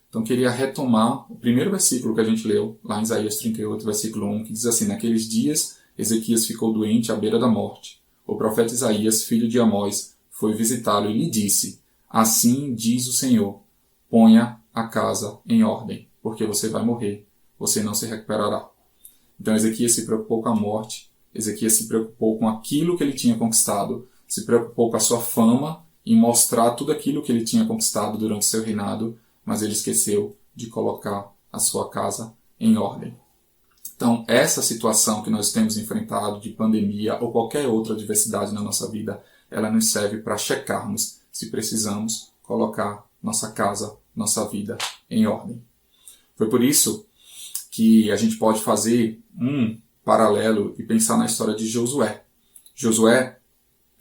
Então, queria retomar o primeiro versículo que a gente leu, lá em Isaías 38, versículo 1, que diz assim, naqueles dias Ezequias ficou doente à beira da morte. O profeta Isaías, filho de Amós, foi visitá-lo e lhe disse, assim diz o Senhor, ponha a casa em ordem, porque você vai morrer, você não se recuperará. Então, Ezequias se preocupou com a morte, Ezequias se preocupou com aquilo que ele tinha conquistado, se preocupou com a sua fama, em mostrar tudo aquilo que ele tinha conquistado durante seu reinado, mas ele esqueceu de colocar a sua casa em ordem. Então, essa situação que nós temos enfrentado de pandemia ou qualquer outra adversidade na nossa vida, ela nos serve para checarmos se precisamos colocar nossa casa, nossa vida em ordem. Foi por isso que a gente pode fazer um paralelo e pensar na história de Josué. Josué,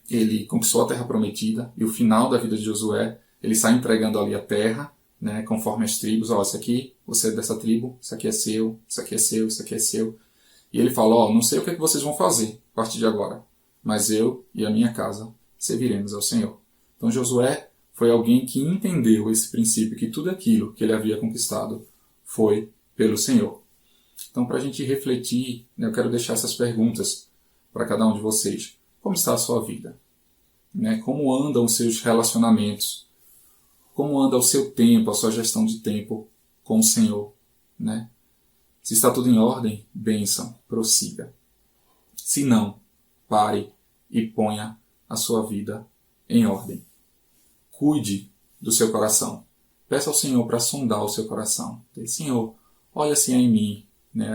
ele conquistou a terra prometida e o final da vida de Josué, ele sai entregando ali a terra, né, conforme as tribos, isso aqui, você é dessa tribo, isso aqui é seu, isso aqui é seu, isso aqui é seu. E ele fala, não sei o que vocês vão fazer a partir de agora, mas eu e a minha casa serviremos ao Senhor. Então Josué foi alguém que entendeu esse princípio, que tudo aquilo que ele havia conquistado foi pelo Senhor. Então, para a gente refletir, eu quero deixar essas perguntas para cada um de vocês. Como está a sua vida? Como andam os seus relacionamentos? Como anda o seu tempo, a sua gestão de tempo com o Senhor? Se está tudo em ordem, bênção, prossiga. Se não, pare e ponha a sua vida em ordem. Cuide do seu coração. Peça ao Senhor para sondar o seu coração. Senhor, olha se há em mim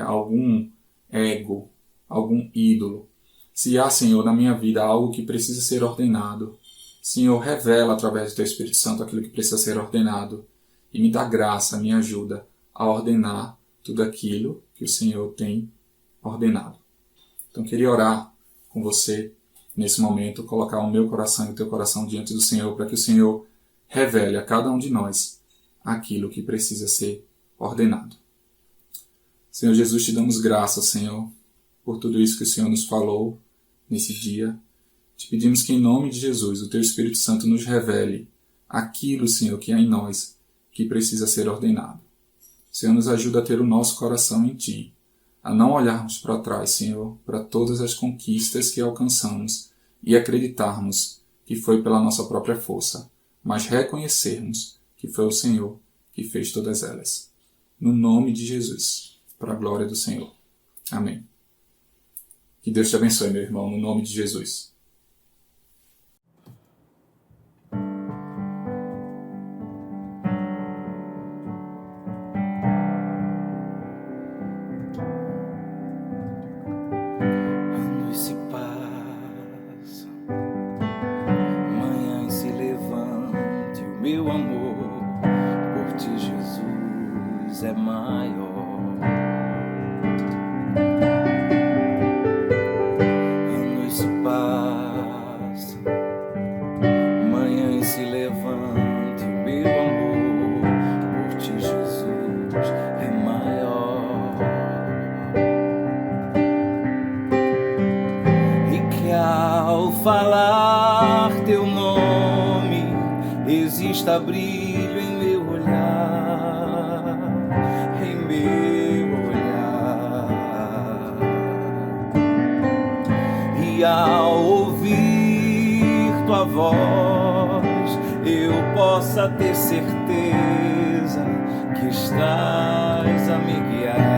algum ego, algum ídolo. Se há, Senhor, na minha vida algo que precisa ser ordenado, Senhor, revela através do Teu Espírito Santo aquilo que precisa ser ordenado e me dá graça, me ajuda a ordenar tudo aquilo que o Senhor tem ordenado. Então, queria orar com você nesse momento, colocar o meu coração e o teu coração diante do Senhor, para que o Senhor revele a cada um de nós aquilo que precisa ser ordenado. Senhor Jesus, te damos graças, Senhor, por tudo isso que o Senhor nos falou nesse dia. Te pedimos que, em nome de Jesus, o Teu Espírito Santo nos revele aquilo, Senhor, que há em nós, que precisa ser ordenado. Senhor, nos ajuda a ter o nosso coração em Ti, a não olharmos para trás, Senhor, para todas as conquistas que alcançamos e acreditarmos que foi pela nossa própria força, mas reconhecermos que foi o Senhor que fez todas elas. No nome de Jesus, para a glória do Senhor. Amém. Que Deus te abençoe, meu irmão, no nome de Jesus. A noite se passa maior. Anos se passam, manhãs se levantam, meu amor por ti, Jesus, é maior. E que ao falar teu nome exista brilho em meu olhar, em meu olhar. E ao ouvir tua voz eu possa ter certeza que estás a me guiar.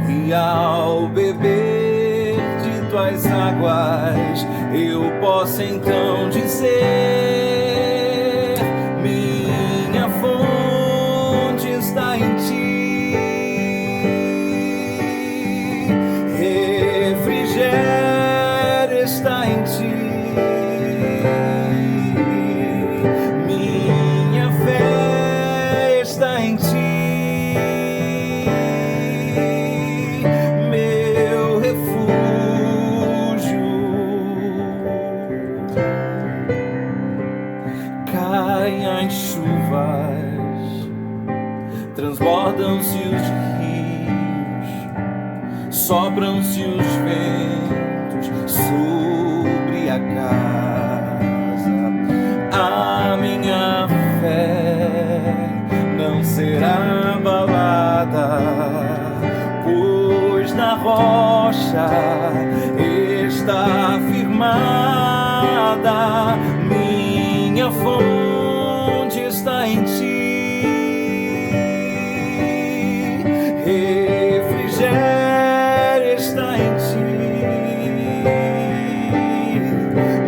E ao beber de tuas águas eu posso então dizer: minha fonte está em ti, refrigério está em ti, minha fé está em ti. Caem as chuvas, transbordam-se os rios, sopram-se os ventos sobre a casa. A minha fé não será abalada, pois na rocha está firmada. Minha fonte está em ti, refrigério está em ti,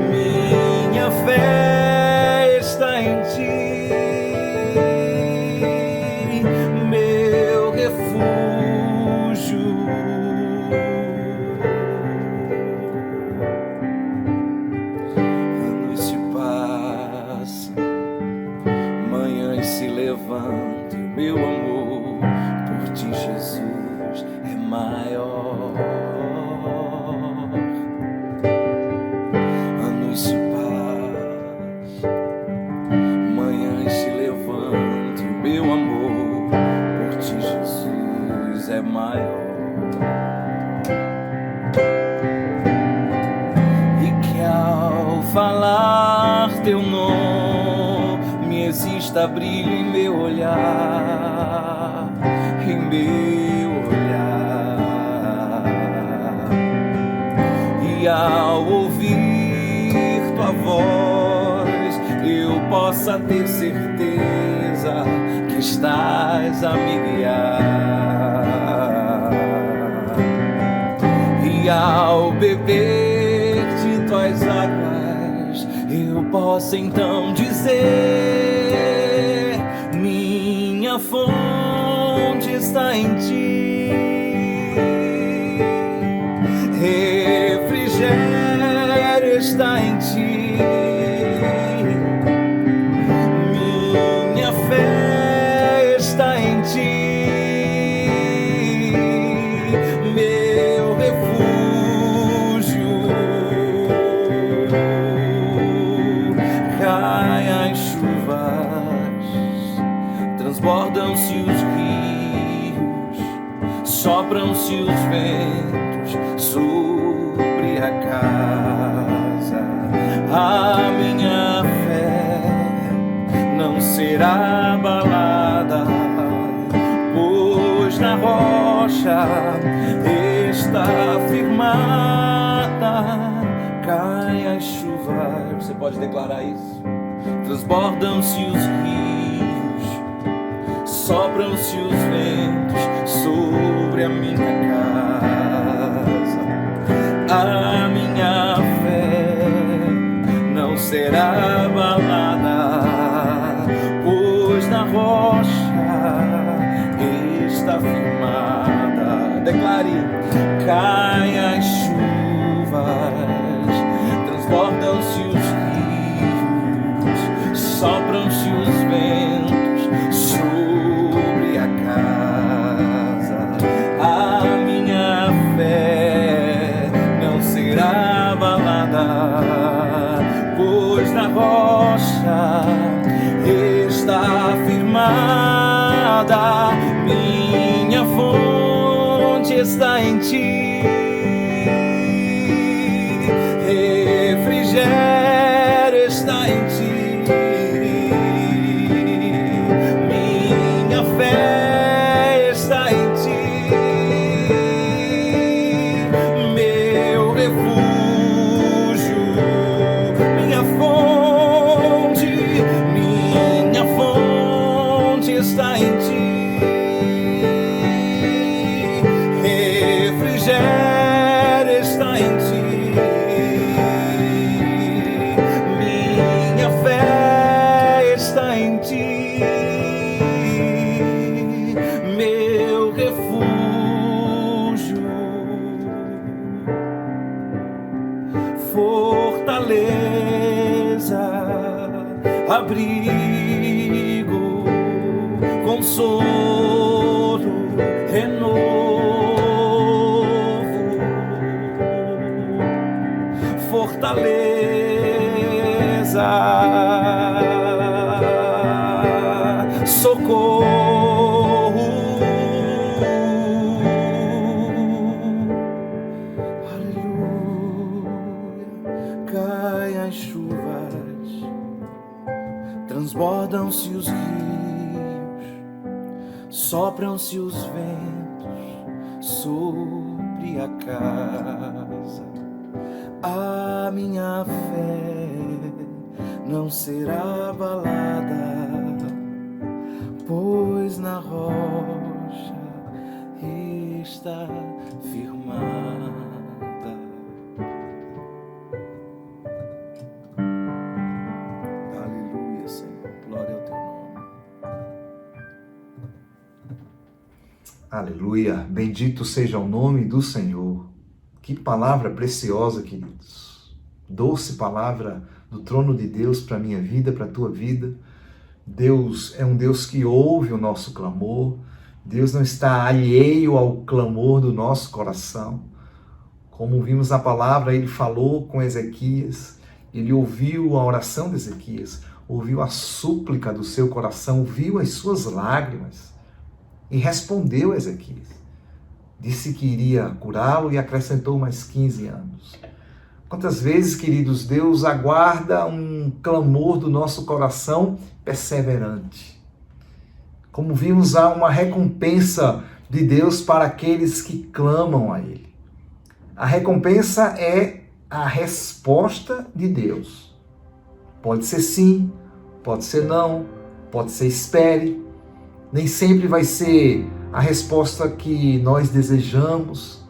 minha fé está em ti, meu refúgio. Anos se passam, manhãs se levantam, meu amor por ti, Jesus, é maior. Anos se passam, manhãs se levantam, meu amor por ti, Jesus, é maior. E que ao falar teu nome exista brilho em meu olhar, em meu olhar. E ao ouvir tua voz eu possa ter certeza que estás a me guiar. E ao beber de tuas águas eu posso então dizer: minha fonte está em ti, refrigério está em ti, minha fé está em ti, meu refúgio. Caem as chuvas, transbordam-se os rios, sopram-se os ventos sobre a casa. A minha fé não será abalada, pois na rocha está firmada. Caem as chuvas, você pode declarar isso. Transbordam-se os rios, sopram-se os ventos sobre a minha casa. A minha fé não será abalada, pois na rocha está firmada. Declare: caem as chuvas, transbordam-se os rios, sopram-se os ventos está em ti. Refrigério está em ti. Minha fé está em ti. Meu refúgio, minha fonte está em ti. Refrigério está em ti. Minha fé está em ti. Meu refúgio, fortaleza, abrigo, consolo, renovo, fortaleza, socorro, aleluia. Caem as chuvas, transbordam-se os rios, sopram-se os ventos sobre a casa. A minha fé não será abalada, pois na rocha está firmada. Aleluia, Senhor. Glória ao teu nome. Aleluia, bendito seja o nome do Senhor. Que palavra preciosa, queridos. Doce palavra do trono de Deus para a minha vida, para a tua vida. Deus é um Deus que ouve o nosso clamor. Deus não está alheio ao clamor do nosso coração. Como vimos na palavra, ele falou com Ezequias, ele ouviu a oração de Ezequias, ouviu a súplica do seu coração, viu as suas lágrimas e respondeu a Ezequias. Disse que iria curá-lo e acrescentou mais 15 anos. Quantas vezes, queridos, Deus aguarda um clamor do nosso coração perseverante. Como vimos, há uma recompensa de Deus para aqueles que clamam a Ele. A recompensa é a resposta de Deus. Pode ser sim, pode ser não, pode ser espere. Nem sempre vai ser a resposta que nós desejamos,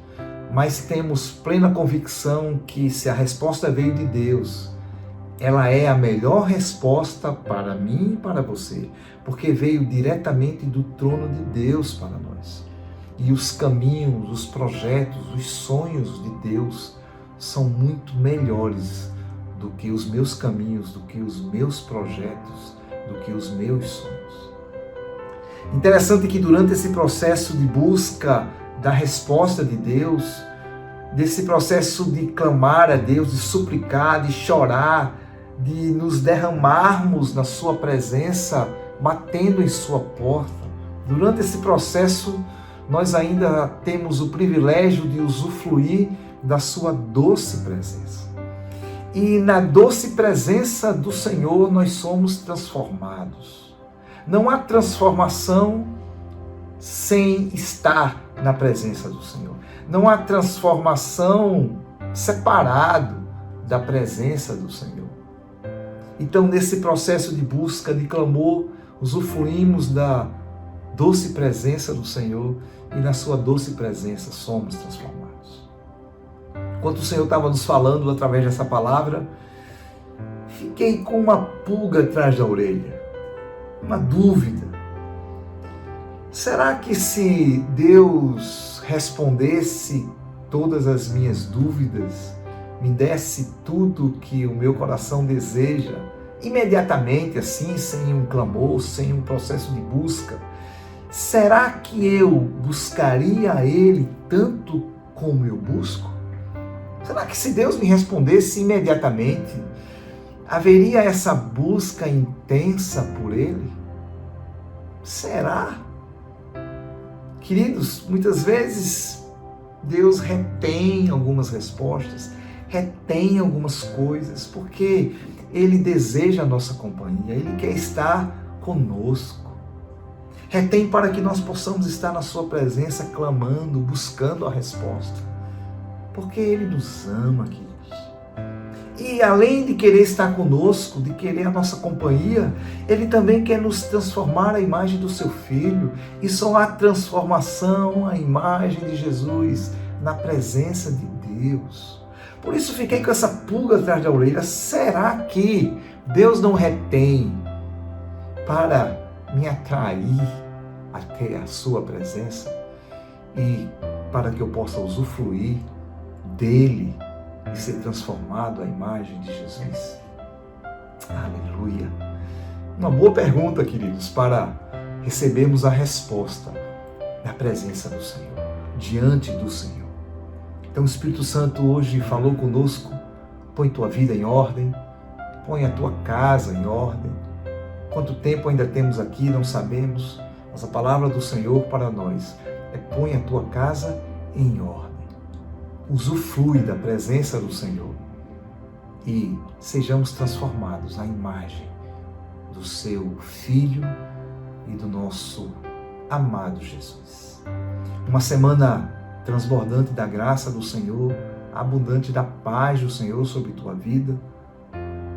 mas temos plena convicção que se a resposta veio de Deus, ela é a melhor resposta para mim e para você, porque veio diretamente do trono de Deus para nós. E os caminhos, os projetos, os sonhos de Deus são muito melhores do que os meus caminhos, do que os meus projetos, do que os meus sonhos. Interessante que durante esse processo de busca da resposta de Deus, desse processo de clamar a Deus, de suplicar, de chorar, de nos derramarmos na sua presença, batendo em sua porta, durante esse processo nós ainda temos o privilégio de usufruir da sua doce presença. E na doce presença do Senhor nós somos transformados. Não há transformação sem estar na presença do Senhor. Não há transformação separado da presença do Senhor. Então, nesse processo de busca, de clamor, usufruímos da doce presença do Senhor e na sua doce presença somos transformados. Enquanto o Senhor estava nos falando através dessa palavra, fiquei com uma pulga atrás da orelha. Uma dúvida. Será que se Deus respondesse todas as minhas dúvidas, me desse tudo que o meu coração deseja, imediatamente assim, sem um clamor, sem um processo de busca, será que eu buscaria a Ele tanto como eu busco? Será que se Deus me respondesse imediatamente, haveria essa busca intensa por Ele? Será? Queridos, muitas vezes Deus retém algumas respostas, retém algumas coisas, porque Ele deseja a nossa companhia, Ele quer estar conosco. Retém para que nós possamos estar na sua presença, clamando, buscando a resposta, porque Ele nos ama, queridos. E além de querer estar conosco, de querer a nossa companhia, Ele também quer nos transformar à imagem do seu Filho. E só há transformação à imagem de Jesus na presença de Deus. Por isso fiquei com essa pulga atrás da orelha. Será que Deus não retém para me atrair até a sua presença e para que eu possa usufruir dele e ser transformado à imagem de Jesus? Aleluia! Uma boa pergunta, queridos, para recebermos a resposta na presença do Senhor, diante do Senhor. Então o Espírito Santo hoje falou conosco: põe tua vida em ordem, põe a tua casa em ordem. Quanto tempo ainda temos aqui, não sabemos, mas a palavra do Senhor para nós é: põe a tua casa em ordem. Usufrui da presença do Senhor e sejamos transformados à imagem do seu Filho e do nosso amado Jesus. Uma semana transbordante da graça do Senhor, abundante da paz do Senhor sobre tua vida,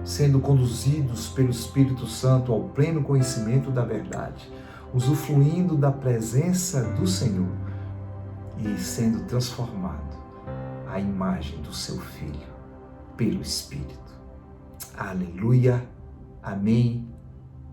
sendo conduzidos pelo Espírito Santo ao pleno conhecimento da verdade, usufruindo da presença do Senhor e sendo transformado à imagem do seu Filho, pelo Espírito. Aleluia, amém